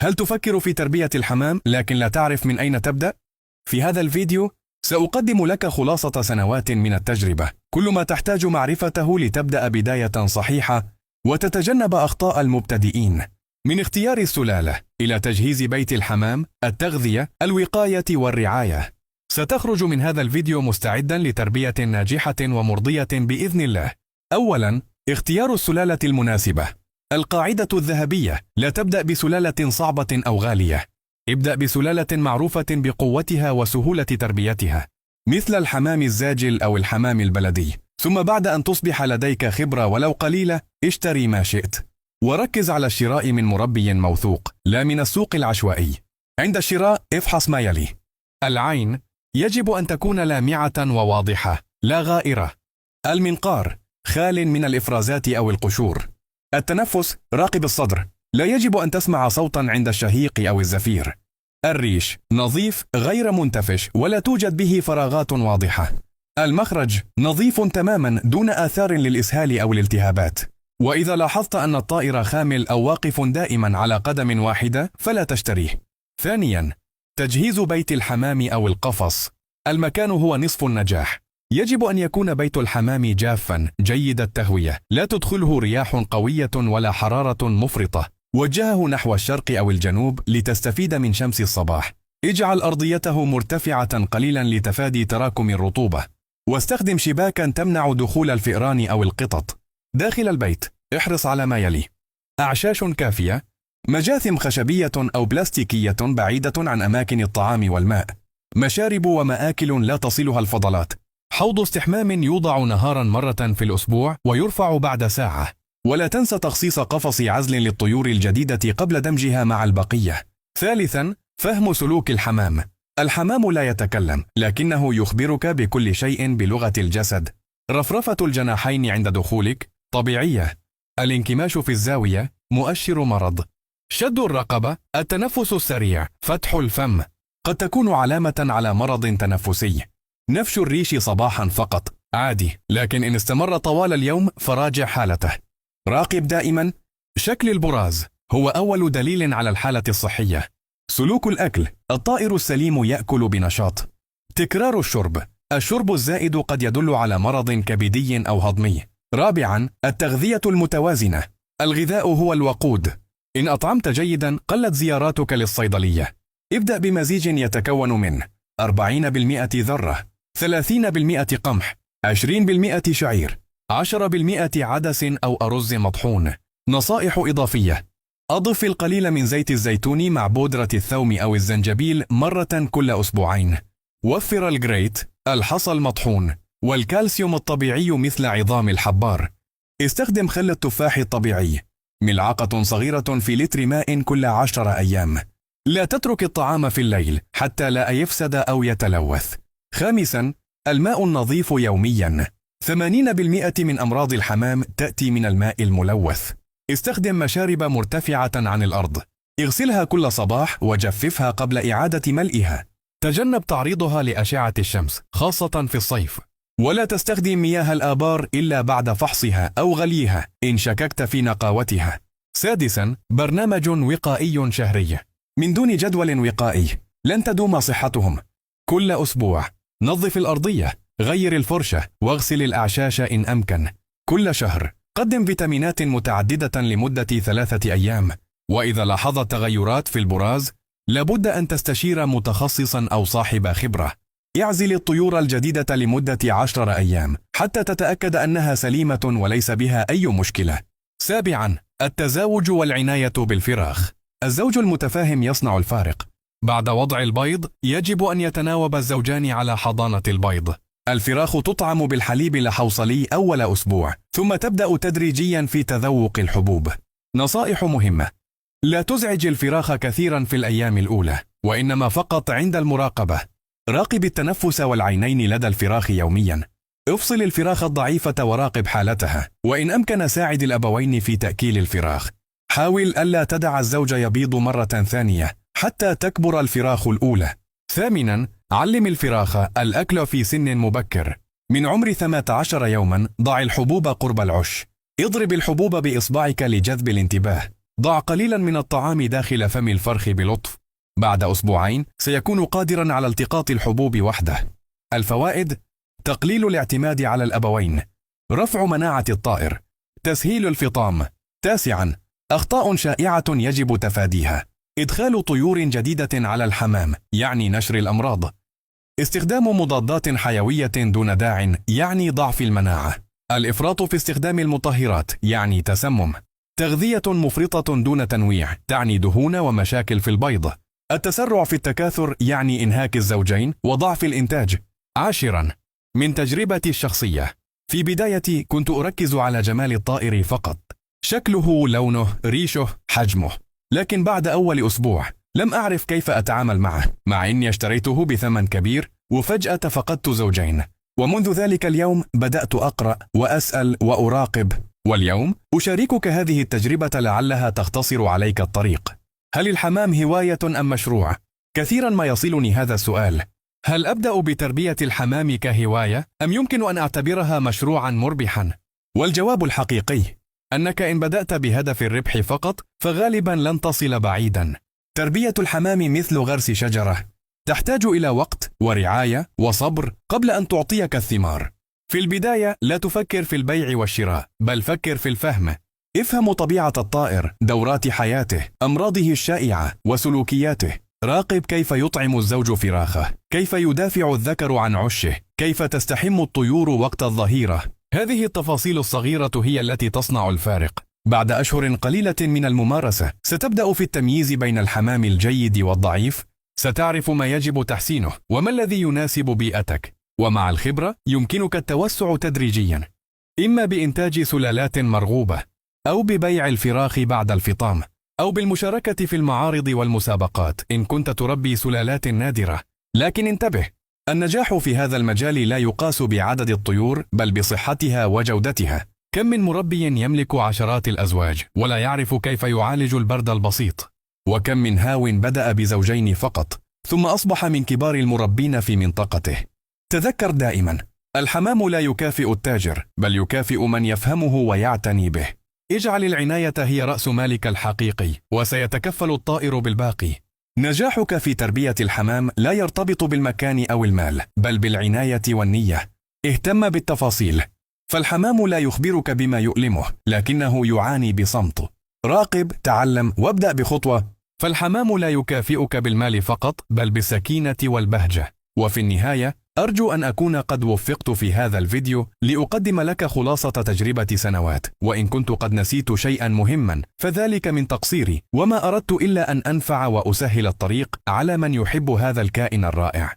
هل تفكر في تربية الحمام لكن لا تعرف من أين تبدأ؟ في هذا الفيديو سأقدم لك خلاصة سنوات من التجربة، كل ما تحتاج معرفته لتبدأ بداية صحيحة وتتجنب أخطاء المبتدئين، من اختيار السلالة إلى تجهيز بيت الحمام، التغذية، الوقاية والرعاية. ستخرج من هذا الفيديو مستعدا لتربية ناجحة ومرضية بإذن الله. أولا، اختيار السلالة المناسبة. القاعدة الذهبية: لا تبدأ بسلالة صعبة أو غالية، ابدأ بسلالة معروفة بقوتها وسهولة تربيتها، مثل الحمام الزاجل أو الحمام البلدي. ثم بعد أن تصبح لديك خبرة ولو قليلة، اشتري ما شئت، وركز على الشراء من مربي موثوق لا من السوق العشوائي. عند الشراء افحص ما يلي: العين يجب أن تكون لامعة وواضحة لا غائرة. المنقار خال من الإفرازات أو القشور. التنفس راقب الصدر، لا يجب أن تسمع صوتا عند الشهيق أو الزفير. الريش نظيف غير منتفش ولا توجد به فراغات واضحة. المخرج نظيف تماما دون آثار للإسهال أو الالتهابات. وإذا لاحظت أن الطائر خامل أو واقف دائما على قدم واحدة فلا تشتريه. ثانيا، تجهيز بيت الحمام أو القفص. المكان هو نصف النجاح. يجب أن يكون بيت الحمام جافا جيد التهوية، لا تدخله رياح قوية ولا حرارة مفرطة. وجهه نحو الشرق أو الجنوب لتستفيد من شمس الصباح. اجعل أرضيته مرتفعة قليلا لتفادي تراكم الرطوبة. واستخدم شباكا تمنع دخول الفئران أو القطط. داخل البيت احرص على ما يلي: أعشاش كافية، مجاثم خشبية أو بلاستيكية بعيدة عن أماكن الطعام والماء، مشارب ومآكل لا تصلها الفضلات، حوض استحمام يوضع نهارا مرة في الأسبوع ويرفع بعد ساعة. ولا تنسى تخصيص قفص عزل للطيور الجديدة قبل دمجها مع البقية. ثالثا، فهم سلوك الحمام. الحمام لا يتكلم، لكنه يخبرك بكل شيء بلغة الجسد. رفرفة الجناحين عند دخولك طبيعية. الانكماش في الزاوية مؤشر مرض. شد الرقبة، التنفس السريع، فتح الفم قد تكون علامة على مرض تنفسي. نفش الريش صباحا فقط عادي، لكن إن استمر طوال اليوم فراجع حالته. راقب دائما شكل البراز، هو أول دليل على الحالة الصحية. سلوك الأكل، الطائر السليم يأكل بنشاط. تكرار الشرب، الشرب الزائد قد يدل على مرض كبدي أو هضمي. رابعا، التغذية المتوازنة. الغذاء هو الوقود. إن أطعمت جيدا قلت زياراتك للصيدلية. ابدأ بمزيج يتكون من 40% ذرة، 30% قمح، 20% شعير، 10% عدس أو أرز مطحون. نصائح إضافية: أضف القليل من زيت الزيتون مع بودرة الثوم أو الزنجبيل مرة كل أسبوعين. وفر الجريت، الحصى المطحون، والكالسيوم الطبيعي مثل عظام الحبار. استخدم خل التفاح الطبيعي، ملعقة صغيرة في لتر ماء كل 10 أيام. لا تترك الطعام في الليل حتى لا يفسد أو يتلوث. خامسا، الماء النظيف يوميا. 80% من أمراض الحمام تأتي من الماء الملوث. استخدم مشارب مرتفعة عن الأرض. اغسلها كل صباح وجففها قبل إعادة ملئها. تجنب تعريضها لأشعة الشمس خاصة في الصيف. ولا تستخدم مياه الآبار إلا بعد فحصها أو غليها إن شككت في نقاوتها. سادسا، برنامج وقائي شهري. من دون جدول وقائي لن تدوم صحتهم. كل أسبوع نظف الأرضية، غير الفرشة واغسل الأعشاش إن أمكن. كل شهر قدم فيتامينات متعددة لمدة 3 أيام. وإذا لاحظت تغيرات في البراز لابد أن تستشير متخصصا أو صاحب خبرة. اعزل الطيور الجديدة لمدة 10 أيام حتى تتأكد أنها سليمة وليس بها أي مشكلة. سابعا، التزاوج والعناية بالفراخ. الزوج المتفاهم يصنع الفارق. بعد وضع البيض يجب أن يتناوب الزوجان على حضانة البيض. الفراخ تطعم بالحليب الحوصلي أول أسبوع، ثم تبدأ تدريجيا في تذوق الحبوب. نصائح مهمة: لا تزعج الفراخ كثيرا في الأيام الأولى، وإنما فقط عند المراقبة. راقب التنفس والعينين لدى الفراخ يوميا. افصل الفراخ الضعيفة وراقب حالتها، وإن أمكن ساعد الأبوين في تأكيل الفراخ. حاول ألا تدع الزوج يبيض مرة ثانية حتى تكبر الفراخ الأولى. ثامنا، علم الفراخ الأكل في سن مبكر. من عمر 18 يوما ضع الحبوب قرب العش. اضرب الحبوب بإصبعك لجذب الانتباه. ضع قليلا من الطعام داخل فم الفرخ بلطف. بعد أسبوعين سيكون قادرا على التقاط الحبوب وحده. الفوائد: تقليل الاعتماد على الأبوين، رفع مناعة الطائر، تسهيل الفطام. 9. أخطاء شائعة يجب تفاديها: إدخال طيور جديدة على الحمام يعني نشر الأمراض، استخدام مضادات حيوية دون داع يعني ضعف المناعة، الإفراط في استخدام المطهرات يعني تسمم، تغذية مفرطة دون تنويع تعني دهون ومشاكل في البيض، التسرع في التكاثر يعني إنهاك الزوجين وضعف الإنتاج. 10. من تجربتي الشخصية، في بدايتي كنت أركز على جمال الطائر فقط، شكله، لونه، ريشه، حجمه، لكن بعد أول أسبوع لم أعرف كيف أتعامل معه، مع إني اشتريته بثمن كبير وفجأة فقدت زوجين. ومنذ ذلك اليوم بدأت أقرأ وأسأل وأراقب، واليوم أشاركك هذه التجربة لعلها تختصر عليك الطريق. هل الحمام هواية أم مشروع؟ كثيرا ما يصلني هذا السؤال: هل أبدأ بتربية الحمام كهواية أم يمكن أن أعتبرها مشروعا مربحا؟ والجواب الحقيقي أنك إن بدأت بهدف الربح فقط فغالبا لن تصل بعيدا. تربية الحمام مثل غرس شجرة، تحتاج إلى وقت ورعاية وصبر قبل أن تعطيك الثمار. في البداية لا تفكر في البيع والشراء، بل فكر في الفهم. افهم طبيعة الطائر، دورات حياته، أمراضه الشائعة وسلوكياته. راقب كيف يطعم الزوج فراخه، كيف يدافع الذكر عن عشه، كيف تستحم الطيور وقت الظهيرة. هذه التفاصيل الصغيرة هي التي تصنع الفارق. بعد أشهر قليلة من الممارسة ستبدأ في التمييز بين الحمام الجيد والضعيف، ستعرف ما يجب تحسينه وما الذي يناسب بيئتك، ومع الخبرة يمكنك التوسع تدريجيا، إما بإنتاج سلالات مرغوبة، أو ببيع الفراخ بعد الفطام، أو بالمشاركة في المعارض والمسابقات إن كنت تربي سلالات نادرة. لكن انتبه، النجاح في هذا المجال لا يقاس بعدد الطيور بل بصحتها وجودتها. كم من مربي يملك عشرات الأزواج ولا يعرف كيف يعالج البرد البسيط؟ وكم من هاو بدأ بزوجين فقط ثم أصبح من كبار المربين في منطقته؟ تذكر دائما، الحمام لا يكافئ التاجر بل يكافئ من يفهمه ويعتني به. اجعل العناية هي رأس مالك الحقيقي وسيتكفل الطائر بالباقي. نجاحك في تربية الحمام لا يرتبط بالمكان أو المال بل بالعناية والنية. اهتم بالتفاصيل، فالحمام لا يخبرك بما يؤلمه لكنه يعاني بصمت. راقب، تعلم وابدأ بخطوة، فالحمام لا يكافئك بالمال فقط بل بالسكينة والبهجة. وفي النهاية أرجو أن أكون قد وفقت في هذا الفيديو لأقدم لك خلاصة تجربة سنوات، وإن كنت قد نسيت شيئا مهما فذلك من تقصيري، وما أردت إلا أن أنفع وأسهل الطريق على من يحب هذا الكائن الرائع.